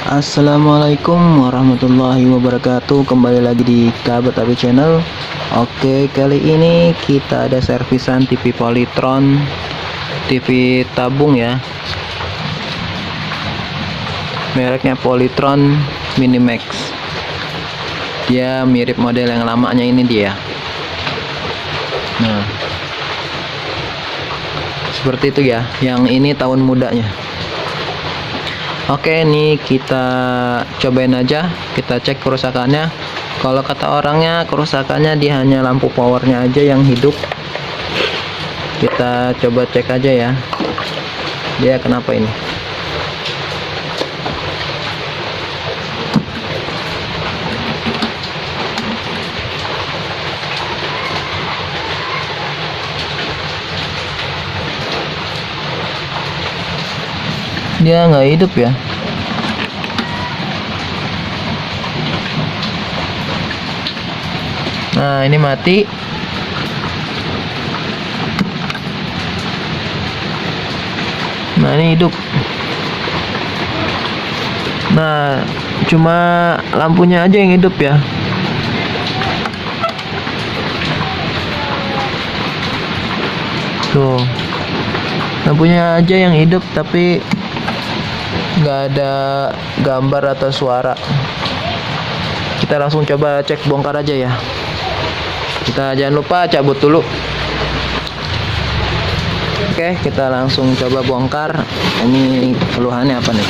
Assalamualaikum warahmatullahi wabarakatuh. Kembali lagi di Kabar Tapi Channel. Oke, kali ini kita ada servisan TV Polytron, TV tabung ya. Mereknya Polytron Minimax. Dia mirip model yang lamanya ini dia. Nah, seperti itu ya. Yang ini tahun mudanya. Oke, ini kita cobain aja, kita cek kerusakannya. Kalau kata orangnya kerusakannya dia hanya lampu powernya aja yang hidup. Kita coba cek aja ya, dia kenapa ini. Dia nggak hidup ya. Nah, ini mati. Nah, ini hidup. Nah, cuma lampunya aja yang hidup ya. Tuh, lampunya aja yang hidup, tapi nggak ada gambar atau suara. Kita langsung coba cek bongkar aja ya. Kita jangan lupa cabut dulu. Oke, kita langsung coba bongkar. Ini keluhannya apa nih?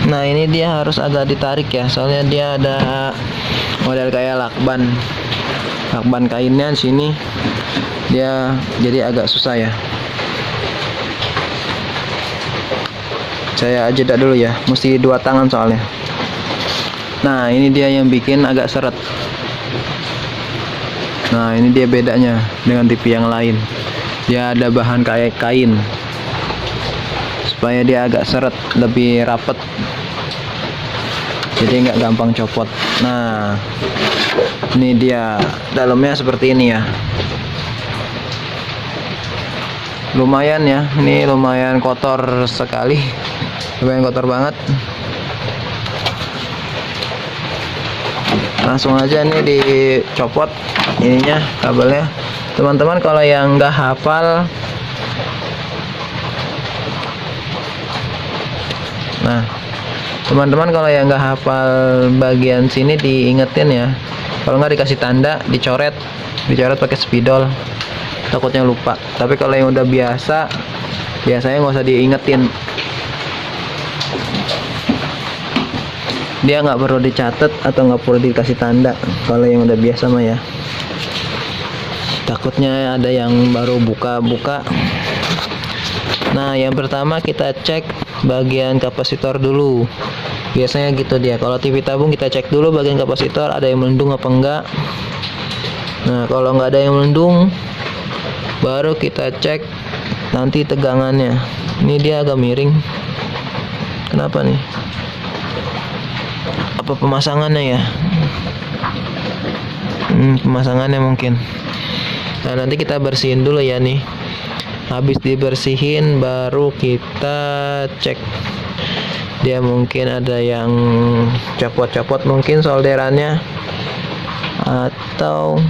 Nah, ini dia harus agak ditarik ya, soalnya dia ada model kayak lakban kainnya di sini. Dia jadi agak susah ya. Saya jeda dulu ya, mesti dua tangan soalnya. Nah, ini dia yang bikin agak seret. Nah, ini dia bedanya dengan TV yang lain. Dia ada bahan kayak kain supaya dia agak seret, lebih rapet, jadi nggak gampang copot. Nah, ini dia dalamnya seperti ini ya. Lumayan ya, ini lumayan kotor sekali, lumayan kotor banget. Langsung aja nih dicopot ininya, kabelnya. Teman-teman kalau yang nggak hafal, nah teman-teman kalau yang nggak hafal bagian sini diingetin ya. Kalau nggak dikasih tanda, dicoret pakai spidol, takutnya lupa. Tapi kalau yang udah biasanya nggak usah diingetin, dia nggak perlu dicatat atau nggak perlu dikasih tanda. Kalau yang udah biasa mah ya, takutnya ada yang baru buka Nah, yang pertama kita cek bagian kapasitor dulu. Biasanya gitu dia. Kalau TV tabung kita cek dulu bagian kapasitor ada yang melendung apa enggak. Nah, kalau nggak ada yang melendung, baru kita cek nanti tegangannya. Ini dia agak miring. Kenapa nih? Apa pemasangannya ya? Pemasangannya mungkin. Nah, nanti kita bersihin dulu ya nih. Habis dibersihin baru kita cek. Dia mungkin ada yang copot-copot mungkin solderannya, atau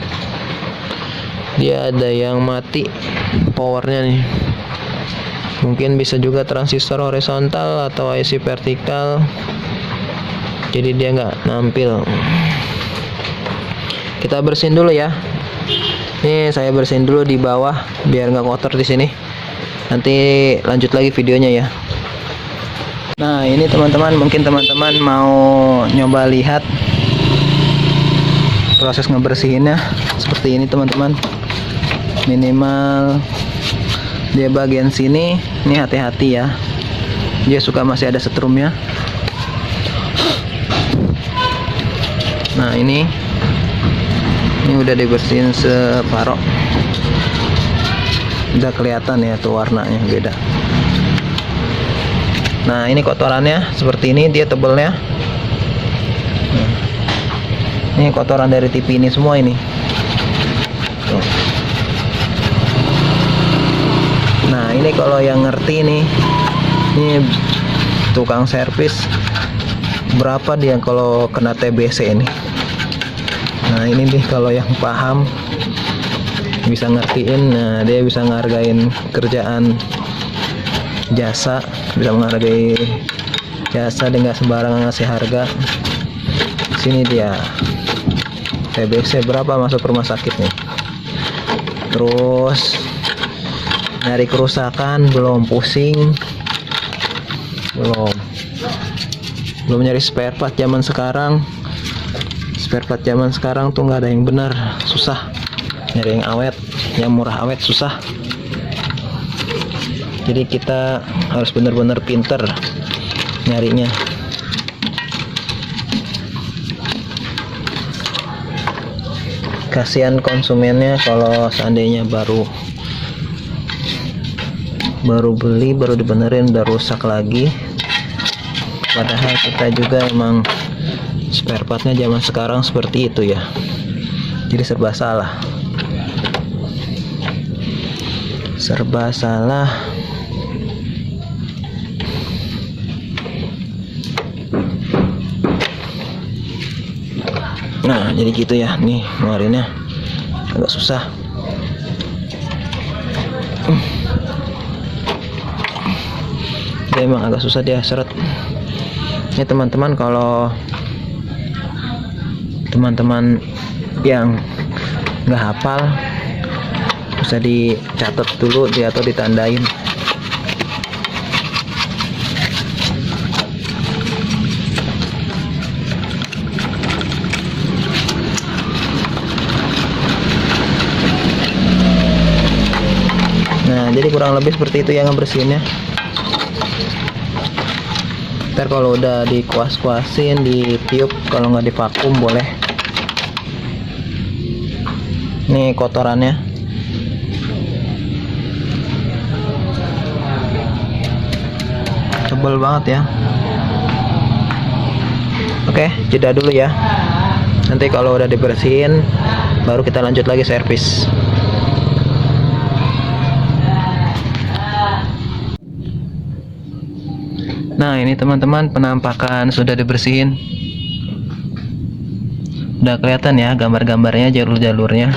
dia ada yang mati powernya nih. Mungkin bisa juga transistor horizontal atau IC vertikal, jadi dia nggak nampil. Kita bersihin dulu ya. Nih saya bersihin dulu di bawah biar nggak kotor di sini. Nanti lanjut lagi videonya ya. Nah, ini teman-teman, mungkin teman-teman mau nyoba lihat proses ngebersihinnya seperti ini teman-teman. Minimal dia bagian sini, ini hati-hati ya. Dia suka masih ada setrumnya. Nah, ini udah dibersihin separoh. Udah kelihatan ya tuh warnanya beda. Nah, ini kotorannya seperti ini, dia tebelnya. Nah, ini kotoran dari TV ini semua ini. Tuh. Nah, ini kalau yang ngerti nih, ini tukang servis berapa dia kalau kena TBC ini. Nah, ini nih kalau yang paham bisa ngertiin. Nah, dia bisa ngehargain kerjaan jasa, bisa menghargai jasa, dia nggak sembarangan ngasih harga. Sini dia TBC berapa masuk rumah sakit nih. Terus nyari kerusakan belum, pusing belum nyari spare part zaman sekarang. Spare part zaman sekarang tuh nggak ada yang benar, susah nyari yang awet, yang murah awet susah. Jadi kita harus benar-benar pinter nyarinya. Kasihan konsumennya kalau seandainya baru beli, baru dibenerin udah rusak lagi. Padahal kita juga emang spare partnya zaman sekarang seperti itu ya. Jadi serba salah. Nah, jadi gitu ya. Nih ngeluarinnya agak susah. Dia emang agak susah dia seret. Ini teman-teman, kalau teman-teman yang nggak hafal bisa dicatat dulu dia atau ditandain. Nah, jadi kurang lebih seperti itu yang ngebersihinnya. Ntar kalau udah dikuas-kuasin, ditiup, kalau nggak divakum boleh. Nih kotorannya. Tebel banget ya. Oke, jeda dulu ya. Nanti kalau udah dibersihin baru kita lanjut lagi servis. Nah, ini teman-teman penampakan sudah dibersihin. Udah kelihatan ya gambar-gambarnya, jalur-jalurnya,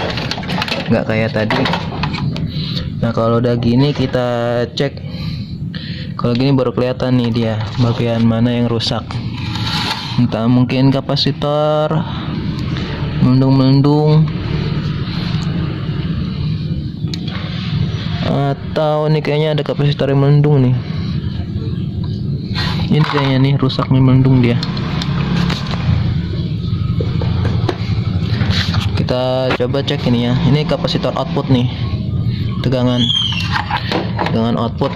nggak kayak tadi. Nah, kalau udah gini kita cek. Kalau gini baru kelihatan nih dia bagian mana yang rusak. Entah mungkin kapasitor melendung-melendung, atau nih kayaknya ada kapasitor yang melendung nih. Ini kayaknya nih rusak nih, melendung dia. Kita coba cek ini ya. Ini kapasitor output nih, tegangan output.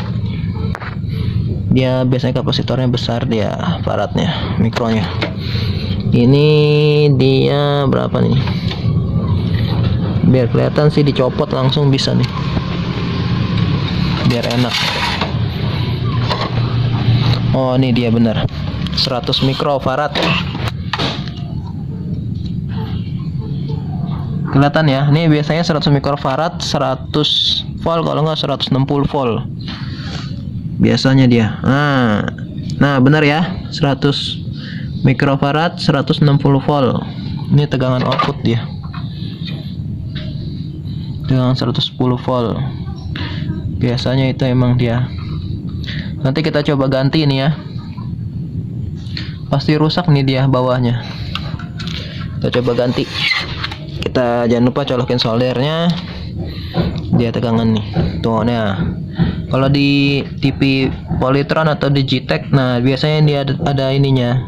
Dia biasanya kapasitornya besar, dia faradnya, mikronya. Ini dia berapa nih? Biar kelihatan sih, dicopot langsung bisa nih, biar enak. Oh, ini dia benar, 100 mikrofarad. Kelihatan ya, ini biasanya 100 mikrofarad 100 volt, kalau nggak 160 volt biasanya dia. Nah benar ya, 100 mikrofarad 160 volt. Ini tegangan output dia, tegangan 110 volt biasanya itu emang dia. Nanti kita coba ganti ini ya, pasti rusak nih dia bawahnya. Kita coba ganti. Kita jangan lupa colokin soldernya, dia tegangan nih tuh. Nah, kalau di TV Polytron atau di Gtech, nah biasanya dia ada ininya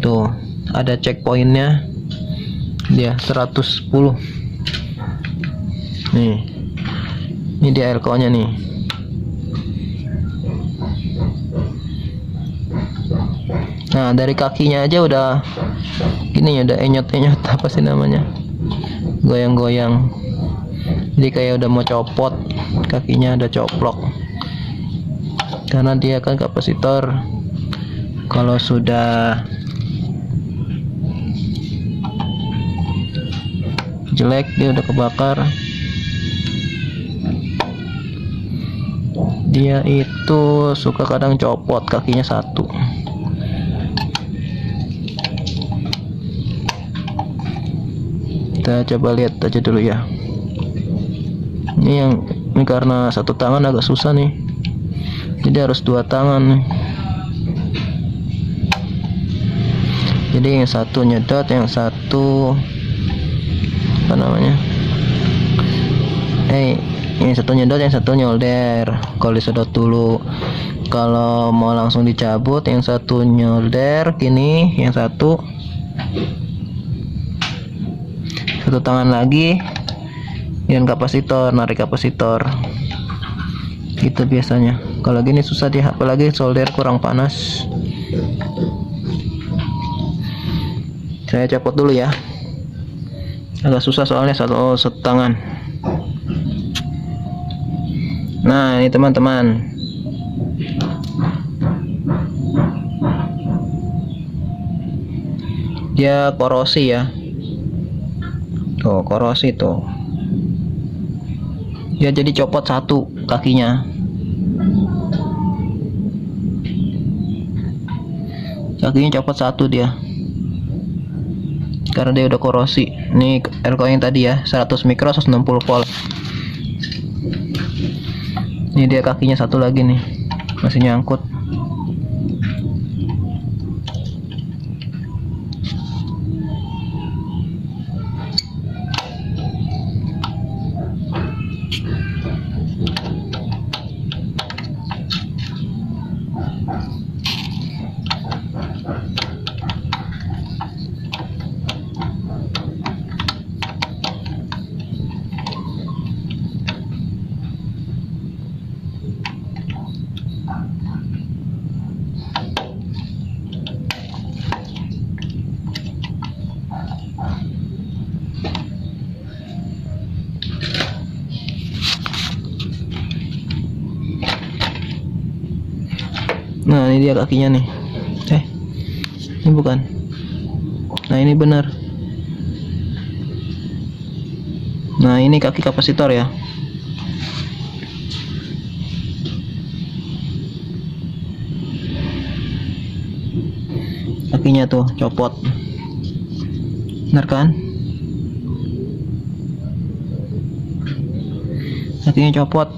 tuh, ada checkpointnya, dia 110 nih. Ini dia elko nya nih. Nah, dari kakinya aja udah gini ya, udah enyot-enyot, apa sih namanya, goyang-goyang. Jadi kayak udah mau copot, kakinya udah coplok. Karena dia kan kapasitor, kalau sudah jelek dia udah kebakar. Dia itu suka kadang copot kakinya satu. Kita coba lihat aja dulu ya. Ini karena satu tangan agak susah nih, jadi harus dua tangan nih. Jadi yang satu nyedot, yang satu apa namanya, yang satu nyedot, yang satu nyolder. Kalau disedot dulu, kalau mau langsung dicabut, yang satu nyolder gini, yang satu tangan lagi dan kapasitor, narik kapasitor gitu biasanya. Kalau gini susah dia, apalagi solder kurang panas. Saya copot dulu ya, agak susah soalnya satu tangan. Nah ini teman-teman, dia korosi ya, tuh korosi tuh, dia jadi copot satu kakinya. Kakinya copot satu dia, karena dia udah korosi. Ini elko yang tadi ya, 100 mikro 160 volt. Ini dia kakinya satu lagi nih, masih nyangkut. Nah ini dia kakinya nih. Ini bukan. Nah ini benar. Nah ini kaki kapasitor ya. Kakinya tuh copot. Benar kan? Kakinya copot.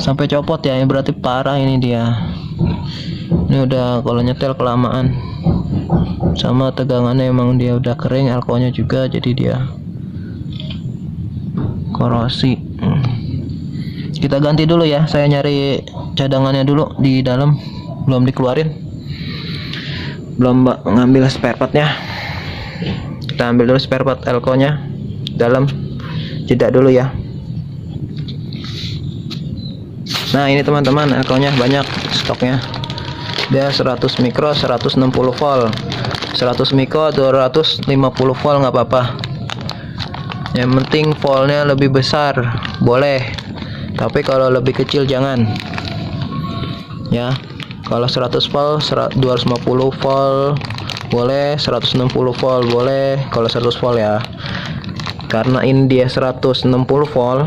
Sampai copot ya, ini berarti parah ini dia. Ini udah kalau nyetel kelamaan, sama tegangannya emang dia udah kering, elkonya juga, jadi dia korosi. Kita ganti dulu ya, saya nyari cadangannya dulu di dalam, belum dikeluarin, belum ngambil spare partnya. Kita ambil dulu spare part elkonya dalam, jeda dulu ya. Nah ini teman-teman, elko-nya banyak stoknya. Dia 100 mikro 160 volt, 100 mikro 250 volt nggak apa-apa. Yang penting voltnya lebih besar boleh, tapi kalau lebih kecil jangan ya. Kalau 100 volt 250 volt boleh, 160 volt boleh kalau 100 volt ya. Karena ini dia 160 volt,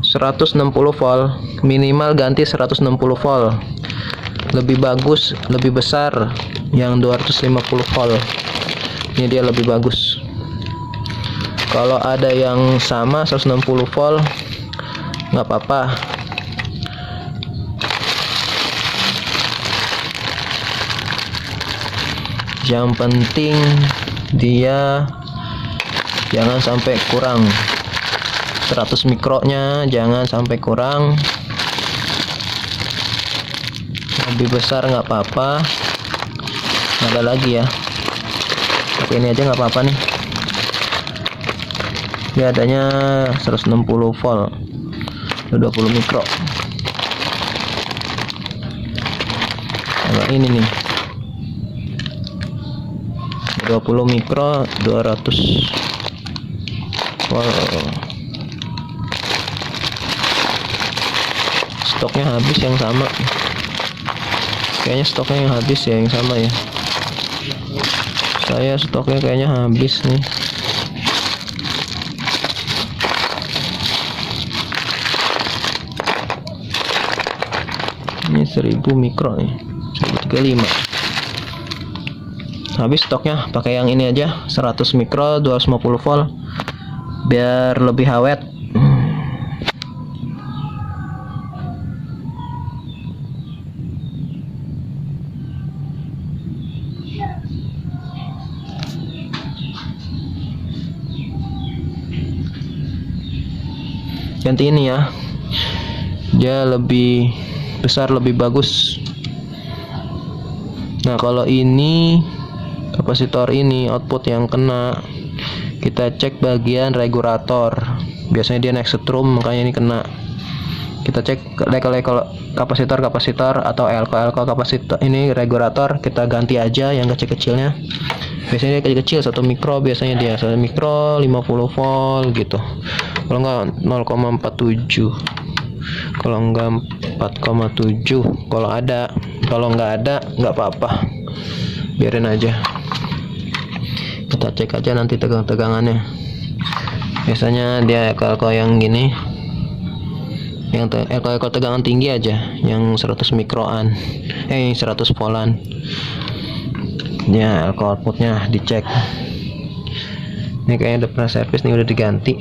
160 volt minimal ganti 160 volt. Lebih bagus, lebih besar yang 250 volt. Ini dia lebih bagus. Kalau ada yang sama 160 volt nggak apa-apa. Yang penting dia jangan sampai kurang. 100 mikronya jangan sampai kurang. Lebih besar nggak apa-apa. Ada lagi ya, pakai ini aja nggak apa-apa nih. Dia adanya 160 volt 20 mikro. Kalau ini nih 20 mikro 200 volt. Stoknya habis yang sama. Kayaknya stoknya yang habis ya, yang sama ya. Saya stoknya kayaknya habis nih. Ini 1000 mikro nih, 1035. Habis stoknya, pakai yang ini aja 100 mikro 250 volt biar lebih awet. Ganti ini ya, dia lebih besar, lebih bagus. Nah kalau ini kapasitor ini output yang kena, kita cek bagian regulator. Biasanya dia naik setrum, makanya ini kena. Kita cek level kapasitor atau elko kapasitor ini regulator, kita ganti aja yang kecil-kecilnya. Biasanya dia kecil-kecil 1 mikro, biasanya dia 1 mikro 50 volt gitu. Kalau enggak 0,47, kalau enggak 4,7 kalau ada. Kalau enggak ada enggak apa-apa, biarin aja. Kita cek aja nanti tegangannya. Biasanya dia elko yang gini, yang elko tegangan tinggi aja, yang 100 mikroan, 100 voltan ya. Elko outputnya dicek. Ini kayaknya udah pernah servis nih, udah diganti,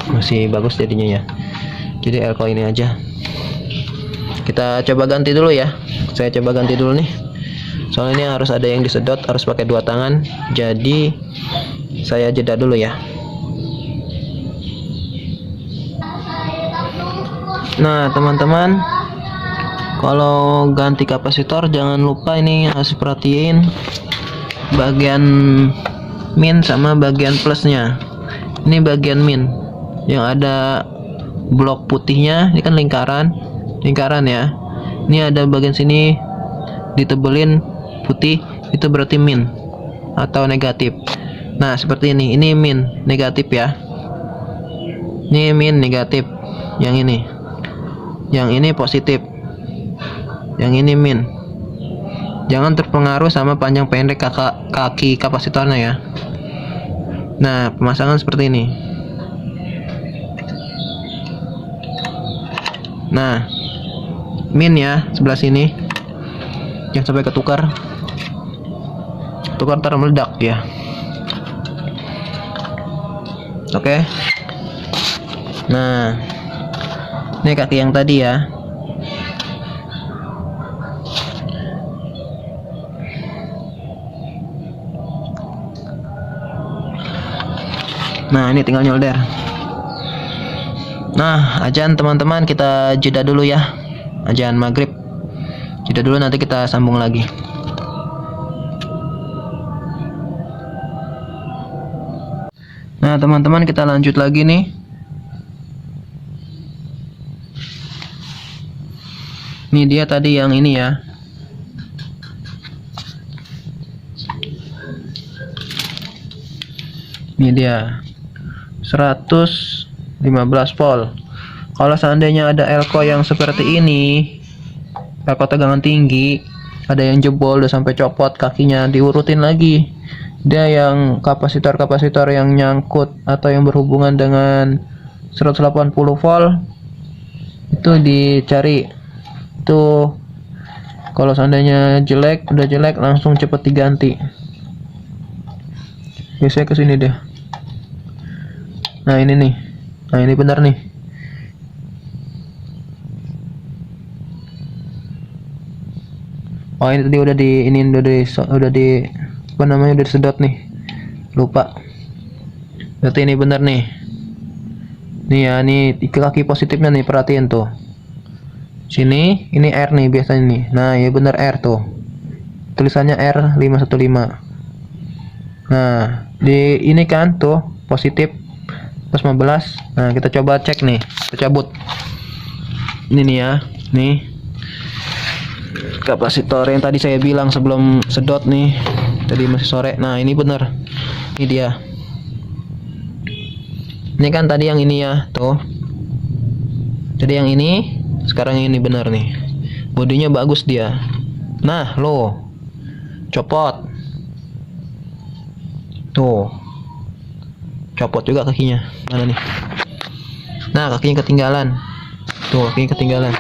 masih bagus jadinya ya. Jadi elko ini aja kita coba ganti dulu ya. Saya coba ganti dulu nih, soalnya ini harus ada yang disedot, harus pakai 2 tangan. Jadi saya jeda dulu ya. Nah teman-teman, kalau ganti kapasitor jangan lupa ini harus perhatiin bagian min sama bagian plusnya. Ini bagian min yang ada blok putihnya, ini kan lingkaran ya. Ini ada bagian sini ditebelin putih, itu berarti min atau negatif. Nah seperti ini min negatif ya. Ini min negatif, yang ini positif, yang ini min. Jangan terpengaruh sama panjang pendek kaki kapasitornya ya. Nah pemasangan seperti ini. Nah min ya sebelah sini, jangan sampai ketukar ntar meledak ya. Oke. Nah ini kaki yang tadi ya. Nah ini tinggal nyolder. Nah ajan teman-teman, kita jeda dulu ya, ajan maghrib. Jeda dulu, nanti kita sambung lagi. Nah teman-teman, kita lanjut lagi nih. Ini dia tadi yang ini ya. Ini dia 115 volt. Kalau seandainya ada elko yang seperti ini, elko tegangan tinggi, ada yang jebol udah sampai copot kakinya, diurutin lagi. Dia yang kapasitor yang nyangkut atau yang berhubungan dengan 180 volt itu dicari. Tuh kalau seandainya udah jelek langsung cepet diganti. Biasanya ke sini deh. Nah, ini nih. Nah, ini benar nih. Oh, ini tadi udah di apa namanya, udah disedot nih. Lupa. Berarti ini benar nih. Nih ya, nih kaki positifnya nih, perhatiin tuh. Sini, ini R nih biasanya nih. Nah, ya benar R tuh. Tulisannya R515. Nah, di ini kan tuh positif plus 15. Nah, kita coba cek nih. Kita cabut. Ini nih ya. Nih. Kapasitor yang tadi saya bilang sebelum sedot nih. Tadi masih sore. Nah, ini bener. Ini dia. Ini kan tadi yang ini ya, tuh. Jadi yang ini, sekarang yang ini bener nih. Bodinya bagus dia. Nah, loh. Copot. Tuh. Copot juga kakinya. Mana nih? Nah, kakinya ketinggalan. Tuh, kakinya ketinggalan.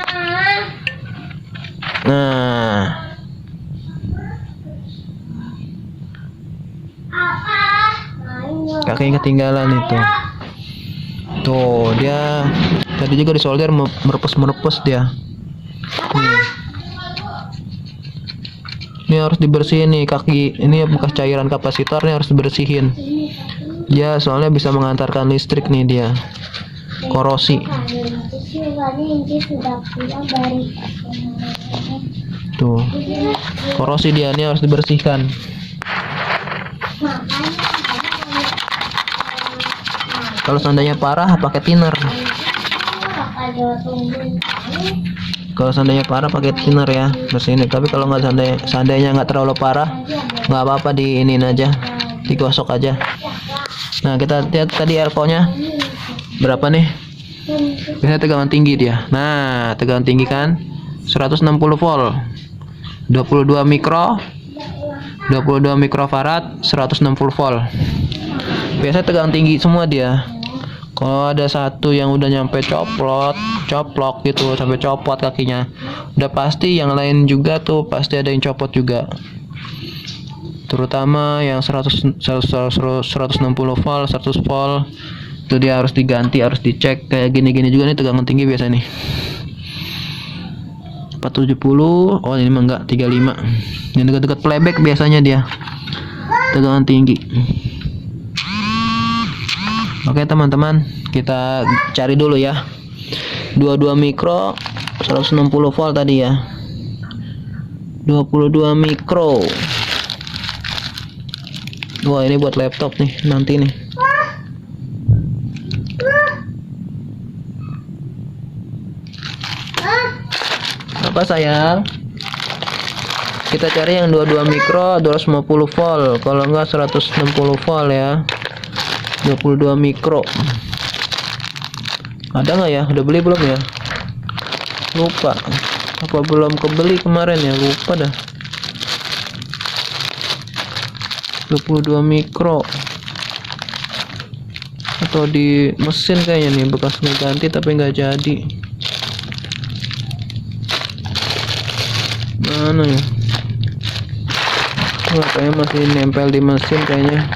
Nah. Kakinya ketinggalan itu. Tuh, dia tadi juga disolder merepes dia. Ini harus dibersihin nih kaki. Ini bekas cairan kapasitornya harus dibersihin. Dia soalnya bisa mengantarkan listrik nih dia. Korosi. Tuh. Korosi dia, ini harus dibersihkan. Kalau seandainya parah pakai thinner. Kalau seandainya parah pakai thinner ya, bersihin. Tapi kalau nggak seandainya nggak terlalu parah, nggak apa-apa, diinin aja, digosok aja. Nah, kita lihat tadi elko-nya berapa nih? Biasanya tegangan tinggi dia. Nah, tegangan tinggi kan 160 volt. 22 mikrofarad, 160 volt. Biasanya tegangan tinggi semua dia. Kalau ada satu yang udah nyampe coplok gitu, sampai copot kakinya, udah pasti yang lain juga tuh pasti ada yang copot juga. Terutama yang 160 volt, 100 volt itu dia harus diganti, harus dicek. Kayak gini-gini juga nih tegangan tinggi biasa nih 470. Oh, ini mah enggak, 35. Yang dekat-dekat playback biasanya dia tegangan tinggi. Oke teman-teman, kita cari dulu ya. 22 mikro 160 volt tadi ya. 22 mikro. Wah, ini buat laptop nih nanti nih. Apa sayang? Kita cari yang 22 mikro 250 volt. Kalau enggak 160 volt ya. 22 mikro. Ada nggak ya? Udah beli belum ya? Lupa. Apa belum kebeli kemarin ya? Lupa dah. 22 mikro. Atau di mesin kayaknya nih, bekas ganti tapi nggak jadi. Mana ya? Wah, kayaknya masih nempel di mesin kayaknya.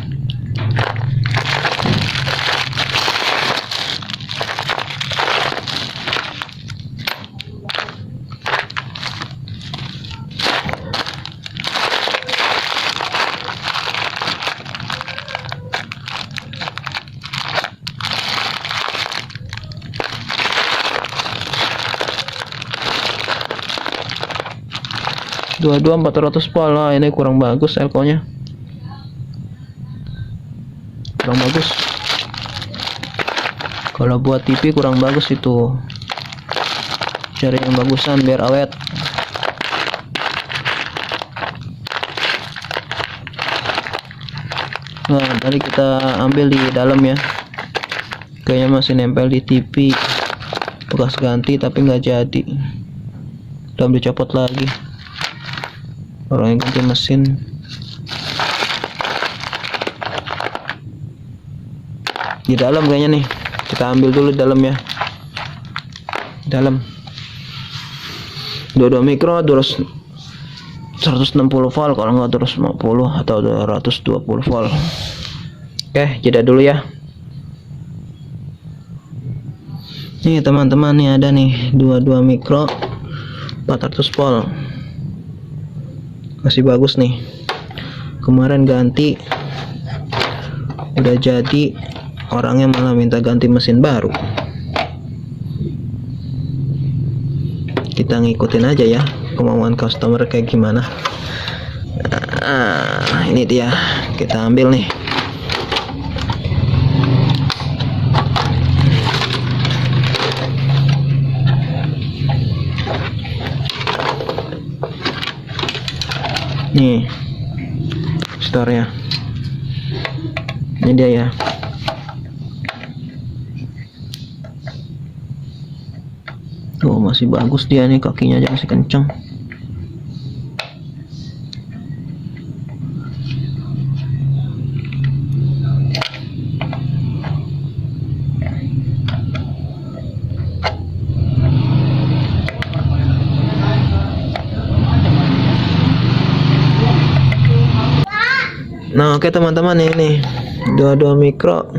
Dua 400 volt lah, ini kurang bagus elko-nya. Kurang bagus. Kalau buat TV kurang bagus itu. cari yang bagusan biar awet. Nah, tadi kita ambil di dalam ya, kayaknya masih nempel di TV bekas ganti tapi nggak jadi, udah dicopot lagi orang yang ganti mesin. Di dalam kayaknya nih, kita ambil dulu di dalam ya, dalam 22 mikro 160 volt, kalau nggak 250 atau 220 volt. Oke, jeda dulu ya. Nih teman-teman, nih ada nih 22 mikro 400 volt, masih bagus nih. Kemarin ganti udah jadi, orangnya malah minta ganti mesin baru. Kita ngikutin aja ya kemauan customer kayak gimana. Nah, ini dia, kita ambil nih. Nih store-nya, ini dia ya. Oh, masih bagus dia nih, kakinya aja masih kenceng. Nah, oke teman-teman, ini 22 mikro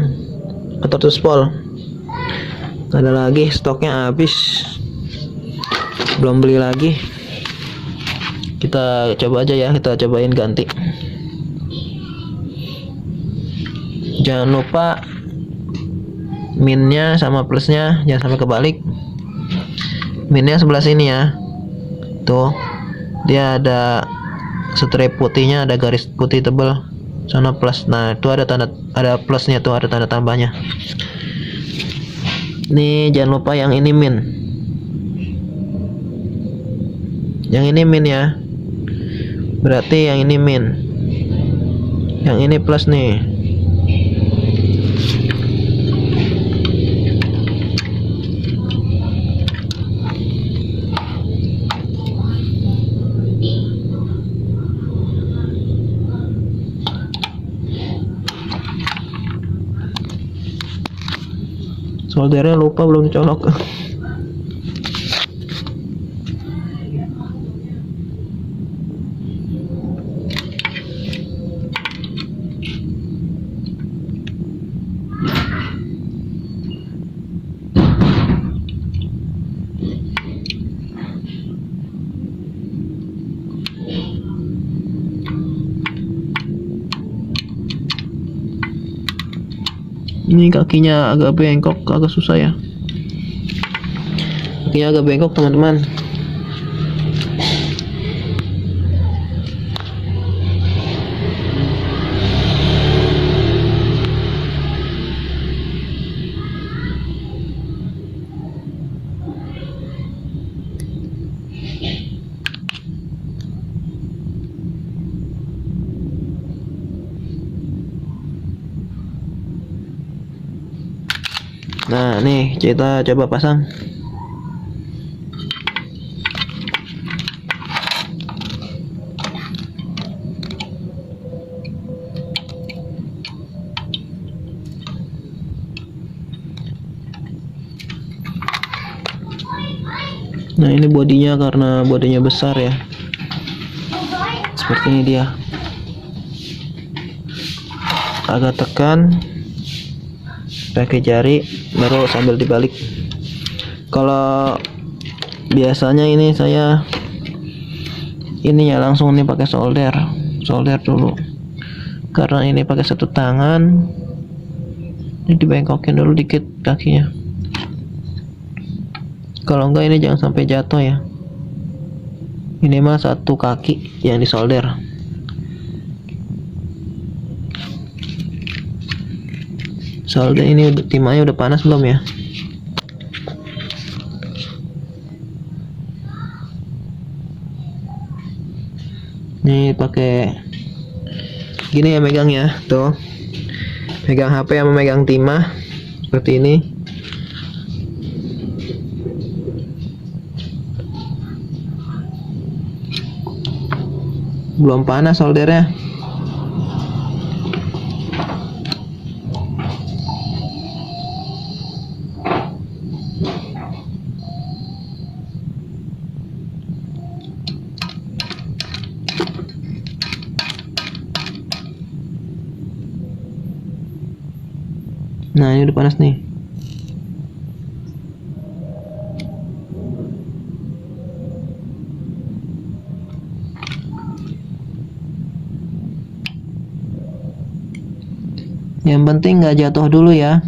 400 volt. Ada lagi, stoknya habis, belum beli lagi. Kita coba aja ya, kita cobain ganti. Jangan lupa minnya sama plusnya jangan sampai kebalik. Minnya sebelah sini ya, tuh dia ada strip putihnya, ada garis putih tebal, sana plus. Nah, itu ada tanda, ada plusnya tuh, ada tanda tambahnya. Nih jangan lupa yang ini min, yang ini min ya, berarti yang ini min, yang ini plus nih. Soldernya lupa, belum colok. Ini kakinya agak bengkok, agak susah ya. Kakinya agak bengkok teman-teman. Nah, nih kita coba pasang. Nah, ini bodinya, karena bodinya besar ya, seperti ini dia. Agak tekan pakai jari, baru sambil dibalik. Kalau biasanya ini saya ini ya langsung nih pakai solder dulu, karena ini pakai satu tangan. Ini dibengkokin dulu dikit kakinya, kalau enggak ini jangan sampai jatuh ya. Ini mah satu kaki yang disolder. Solder ini timahnya udah panas belum ya? Nih pakai gini ya megangnya, tuh. Megang HP sama megang timah seperti ini. Belum panas soldernya. Nah, ini udah panas nih. Yang penting nggak jatuh dulu ya.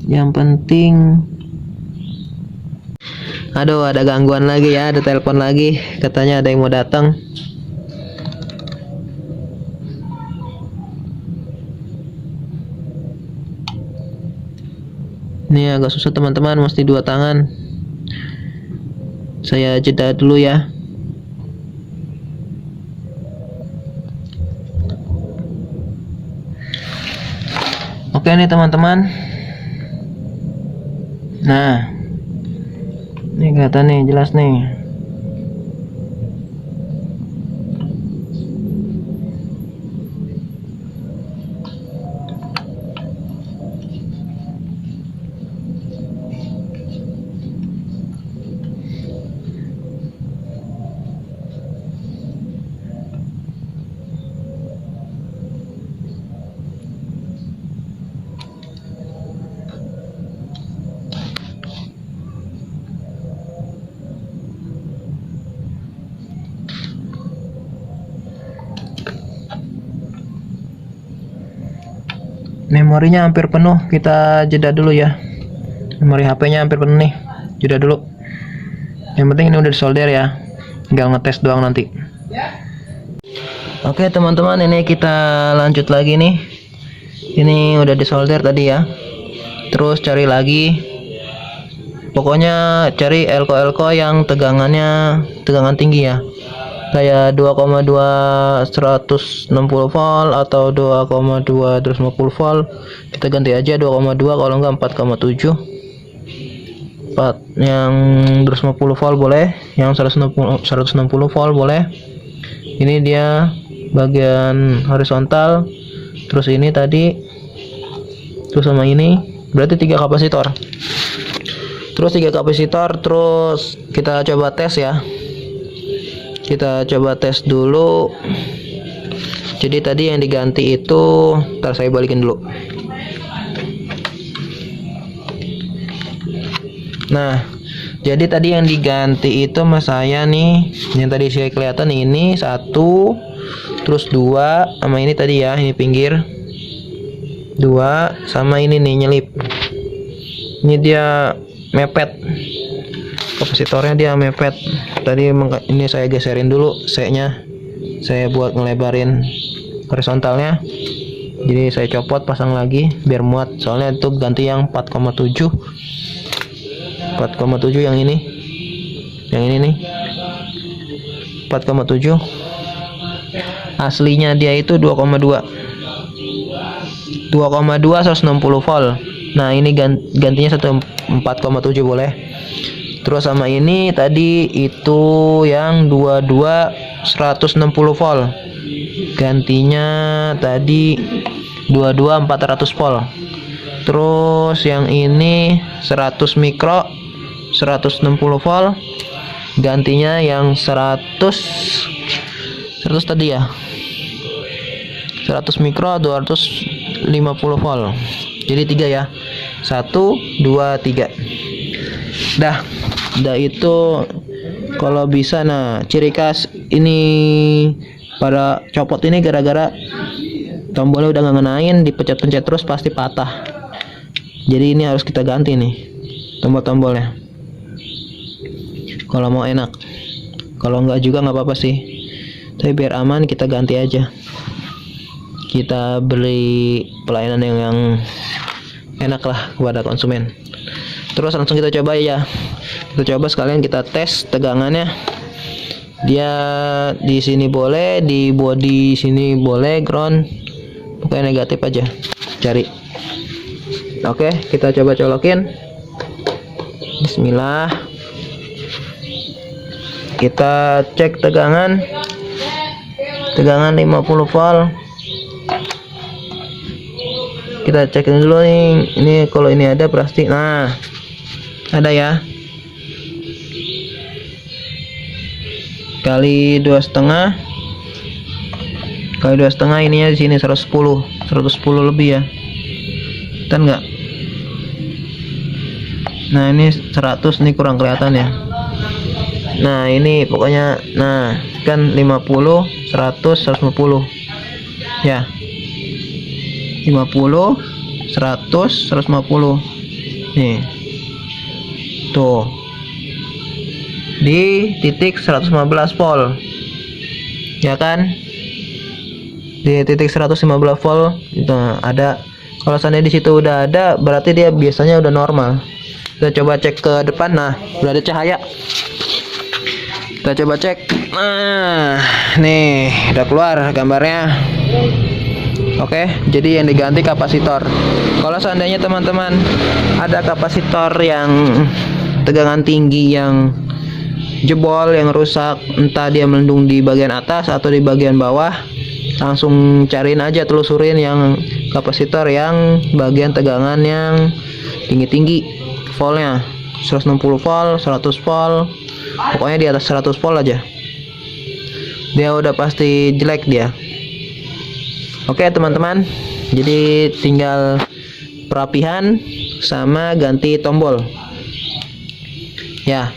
Yang penting. Aduh, ada gangguan lagi ya, ada telepon lagi. Katanya ada yang mau datang. Ini agak susah teman-teman, mesti 2 tangan. Saya jeda dulu ya. Oke nih teman-teman. Nah, ini kelihatan nih, jelas nih. Memorinya hampir penuh, kita jeda dulu ya. Memori HP-nya hampir penuh nih, jeda dulu. Yang penting ini udah disolder ya, tinggal ngetes doang nanti. Oke teman-teman, ini kita lanjut lagi nih. Ini udah disolder tadi ya. Terus cari lagi. Pokoknya cari elko yang tegangan tinggi ya. Kayak 2,2 160 volt atau 2,2 250 volt. Kita ganti aja 2,2, kalau enggak 4,7. Yang 250 volt boleh, yang 160 volt boleh. Ini dia bagian horizontal. Terus ini tadi, terus sama ini berarti 3 kapasitor. Terus 3 kapasitor, terus kita coba tes ya. Kita coba tes dulu. Jadi tadi yang diganti itu, ntar saya balikin dulu. Nah, jadi tadi yang diganti itu mas saya nih, yang tadi saya kelihatan ini 1, terus 2, sama ini tadi ya, ini pinggir 2, sama ini nih nyelip. Ini dia mepet, kapasitornya dia mepet. Tadi ini saya geserin dulu C-nya, saya buat ngelebarin horizontalnya. Jadi saya copot, pasang lagi biar muat, soalnya itu ganti yang 4,7 yang ini nih 4,7. Aslinya dia itu 2,2 160 volt. Nah ini gantinya 4,7 boleh. Terus sama ini tadi itu yang 22 160 volt. Gantinya tadi 22 400 volt. Terus yang ini 100 mikro 160 volt. Gantinya yang 100 tadi ya. 100 mikro 250 volt. Jadi 3 ya. 1 2 3. Dah itu kalau bisa. Nah, ciri khas ini pada copot ini gara-gara tombolnya udah nggak ngenain, dipencet-pencet terus pasti patah. Jadi ini harus kita ganti nih tombol-tombolnya kalau mau enak. Kalau nggak juga nggak apa-apa sih, tapi biar aman kita ganti aja. Kita beri pelayanan yang enak lah kepada konsumen. Terus langsung kita coba ya. Kita coba sekalian kita tes tegangannya. Dia di sini boleh, di body sini boleh, ground. Pokoknya negatif aja. Cari. Oke, kita coba colokin. Bismillah. Kita cek tegangan. Tegangan 50 volt. Kita cek dulu nih. Ini kalau ini ada plastik. Nah, ada ya. Kali 2,5. Kali 2,5 ininya di sini 110 lebih ya. Kan enggak? Nah, ini 100 nih kurang kelihatan ya. Nah, ini pokoknya nah, kan 50, 100, 150. Ya. 50, 100, 150. Nih. Tuh. Di titik 115 volt. Ya kan? Di titik 115 volt itu ada. Kalau seandainya di situ udah ada, berarti dia biasanya udah normal. Kita coba cek ke depan. Nah, udah ada cahaya. Kita coba cek. Nah, nih udah keluar gambarnya. Oke, jadi yang diganti kapasitor. Kalau seandainya teman-teman ada kapasitor yang tegangan tinggi yang jebol, yang rusak, entah dia melendung di bagian atas atau di bagian bawah, langsung cariin aja, telusurin yang kapasitor yang bagian tegangan yang tinggi-tinggi voltnya, 160 volt, 100 volt, pokoknya di atas 100 volt aja. Dia udah pasti jelek dia. Oke teman-teman, jadi tinggal perapihan sama ganti tombol. Ya,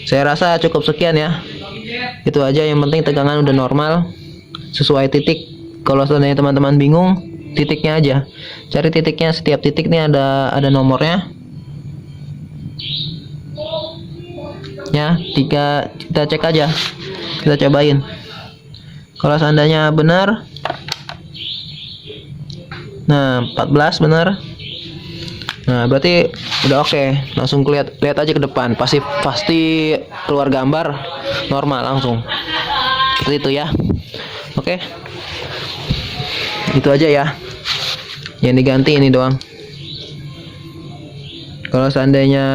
saya rasa cukup sekian ya. Itu aja, yang penting tegangan udah normal sesuai titik. Kalau seandainya teman-teman bingung, titiknya aja. Cari titiknya, setiap titik nih ada nomornya. Ya, kita cek aja. Kita cobain. Kalau seandainya benar, nah 14 benar. Nah, berarti udah oke. Langsung lihat aja ke depan. Pasti keluar gambar normal langsung. Seperti itu ya. Oke. Itu aja ya. Yang diganti ini doang. Kalau seandainya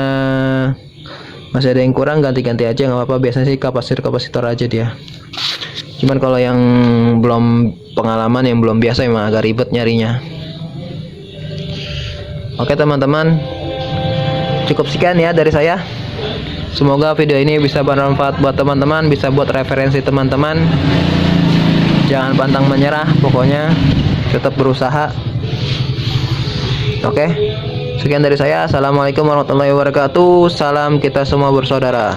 masih ada yang kurang, ganti-ganti aja, nggak apa-apa. Biasanya sih kapasitor aja dia. Cuman kalau yang belum pengalaman, yang belum biasa, emang agak ribet nyarinya. Oke teman-teman, cukup sekian ya dari saya. Semoga video ini bisa bermanfaat buat teman-teman, bisa buat referensi teman-teman. Jangan pantang menyerah, pokoknya tetap berusaha. Oke, sekian dari saya. Assalamualaikum warahmatullahi wabarakatuh. Salam kita semua bersaudara.